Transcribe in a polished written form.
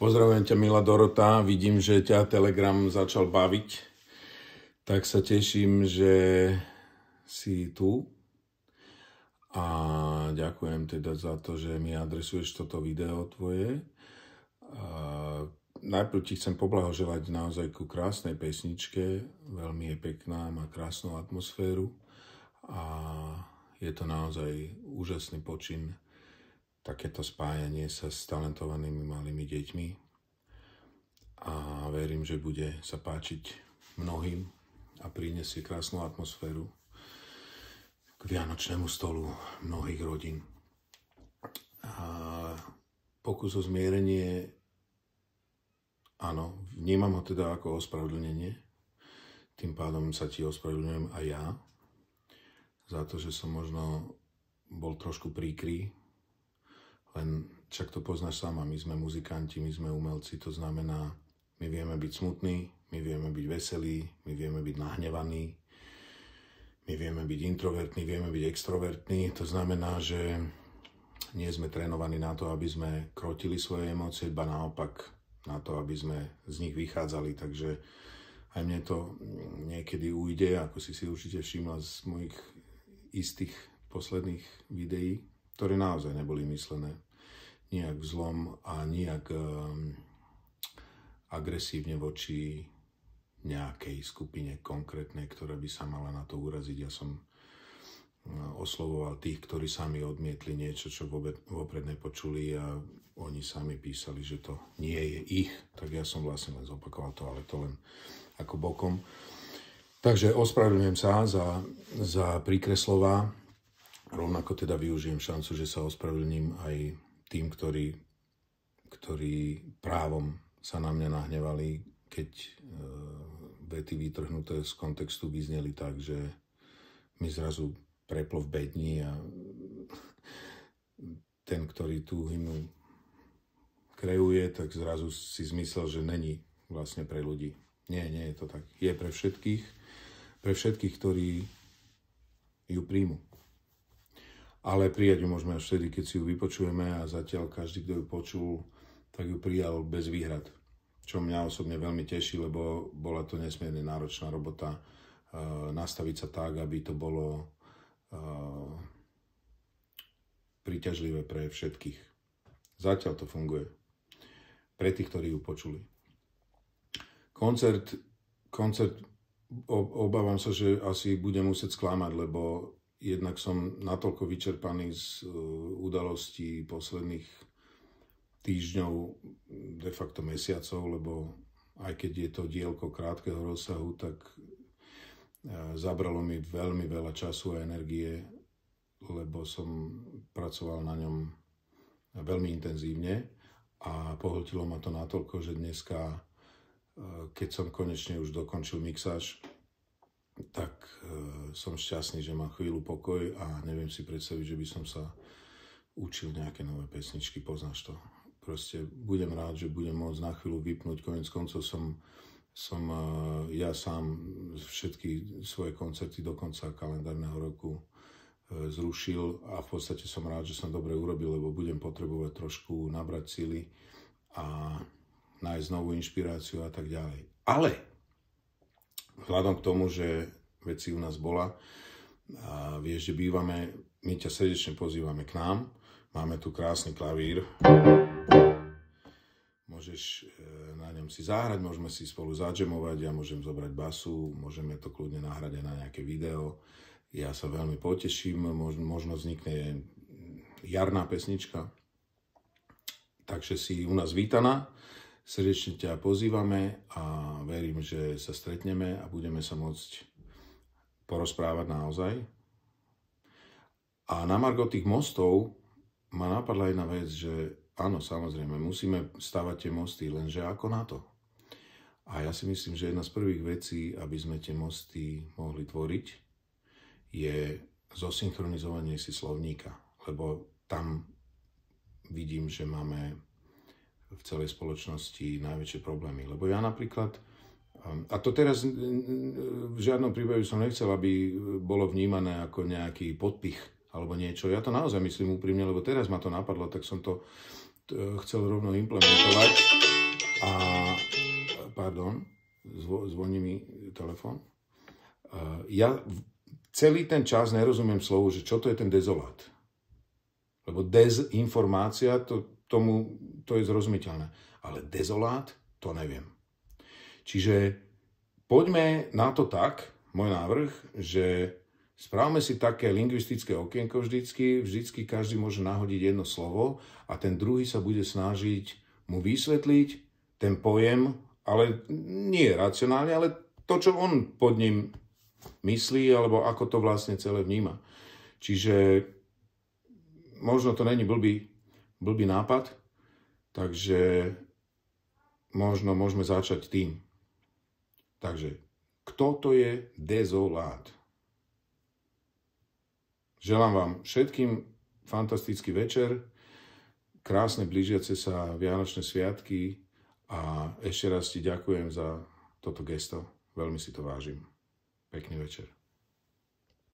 Pozdravujem ťa, milá Dorota. Vidím, že ťa Telegram začal baviť. Tak sa teším, že si tu. A ďakujem teda za to, že mi adresuješ toto video tvoje. Najprv ti chcem poblahoželať naozaj ku krásnej pesničke. Veľmi je pekná, má krásnu atmosféru. A je to naozaj úžasný počin. Takéto spájanie sa s talentovanými malými deťmi a verím, že bude sa páčiť mnohým a prinesie krásnu atmosféru k vianočnému stolu mnohých rodín. A pokus o zmierenie, áno, vnímam ho teda ako ospravedlnenie, tým pádom sa ti ospravedlňujem aj ja za to, že som možno bol trošku príkrý. Len však to poznáš sama, my sme muzikanti, my sme umelci, to znamená, my vieme byť smutní, my vieme byť veselí, my vieme byť nahnevaní, my vieme byť introvertní, vieme byť extrovertní, to znamená, že nie sme trénovaní na to, aby sme krotili svoje emócie, iba naopak na to, aby sme z nich vychádzali, takže aj mne to niekedy ujde, ako si určite všimla z mojich istých posledných videí, ktoré naozaj neboli myslené nijak zlom a nijak agresívne voči nejakej skupine konkrétnej, ktorá by sa mala na to uraziť. Ja som oslovoval tých, ktorí sami odmietli niečo, čo vopred nepočuli a oni sami písali, že to nie je ich, tak ja som vlastne len zopakoval to, ale to len ako bokom. Takže ospravedlňujem sa za príkre slová. Rovnako teda využijem šancu, že sa ospravedlním aj tým, ktorí právom sa na mňa nahnevali, keď vety vytrhnuté z kontextu vyzneli tak, že mi zrazu preplo v bedni a ten, ktorý tú hymnu kreuje, tak zrazu si zmyslel, že není vlastne pre ľudí. Nie je to tak. Je pre všetkých, ktorí ju príjmu. Ale prijať ju môžeme až vtedy, keď si ju vypočujeme a zatiaľ každý, kto ju počul, tak ju prijal bez výhrad. Čo mňa osobne veľmi teší, lebo bola to nesmierne náročná robota nastaviť sa tak, aby to bolo príťažlivé pre všetkých. Zatiaľ to funguje. Pre tých, ktorí ju počuli. Koncert, obávam sa, že asi budem musieť sklamať, lebo jednak som natoľko vyčerpaný z udalostí posledných týždňov, de facto mesiacov, lebo aj keď je to dielko krátkeho rozsahu, tak zabralo mi veľmi veľa času a energie, lebo som pracoval na ňom veľmi intenzívne a pohltilo ma to natoľko, že dneska, keď som konečne už dokončil mixáž, tak som šťastný, že mám chvíľu pokoj a neviem si predstaviť, že by som sa učil nejaké nové pesničky, poznáš to. Proste budem rád, že budem môcť na chvíľu vypnúť, koniec koncov som ja sám všetky svoje koncerty do konca kalendárneho roku zrušil a v podstate som rád, že som dobre urobil, lebo budem potrebovať trošku nabrať sily a nájsť novú inšpiráciu a tak ďalej. Ale vzhľadom k tomu, že veci u nás bola a vieš, že bývame, my ťa srdečne pozývame k nám. Máme tu krásny klavír. Môžeš na ňom si zahrať, môžeme si spolu zadžemovať, ja môžem zobrať basu, môžeme to kľudne nahrať aj na nejaké video. Ja sa veľmi poteším, možno vznikne jarná pesnička. Takže si u nás vítaná. Srdečne ťa pozývame a verím, že sa stretneme a budeme sa môcť porozprávať naozaj. A na margo tých mostov ma napadla jedna vec, že áno, samozrejme, musíme stavať tie mosty, lenže ako na to? A ja si myslím, že jedna z prvých vecí, aby sme tie mosty mohli tvoriť, je zosynchronizovanie si slovníka, lebo tam vidím, že máme v celej spoločnosti najväčšie problémy. Lebo ja napríklad, a to teraz v žiadnom prípade som nechcel, aby bolo vnímané ako nejaký podpich alebo niečo. Ja to naozaj myslím úprimne, lebo teraz ma to napadlo, tak som to chcel rovno implementovať. Pardon, zvoní mi telefon. Ja celý ten čas nerozumiem slovu, že čo to je ten dezolát. Lebo dezinformácia, to je zrozumiteľné. Ale dezolát, to neviem. Čiže poďme na to tak, môj návrh, že správame si také lingvistické okienko vždycky každý môže nahodiť jedno slovo a ten druhý sa bude snažiť mu vysvetliť ten pojem, ale nie racionálne, ale to, čo on pod ním myslí, alebo ako to vlastne celé vníma. Čiže možno to není blbý nápad, takže možno môžeme začať tým. Takže, kto to je dezolát? Želám vám všetkým fantastický večer, krásne blížiace sa Vianočné sviatky a ešte raz ti ďakujem za toto gesto. Veľmi si to vážim. Pekný večer.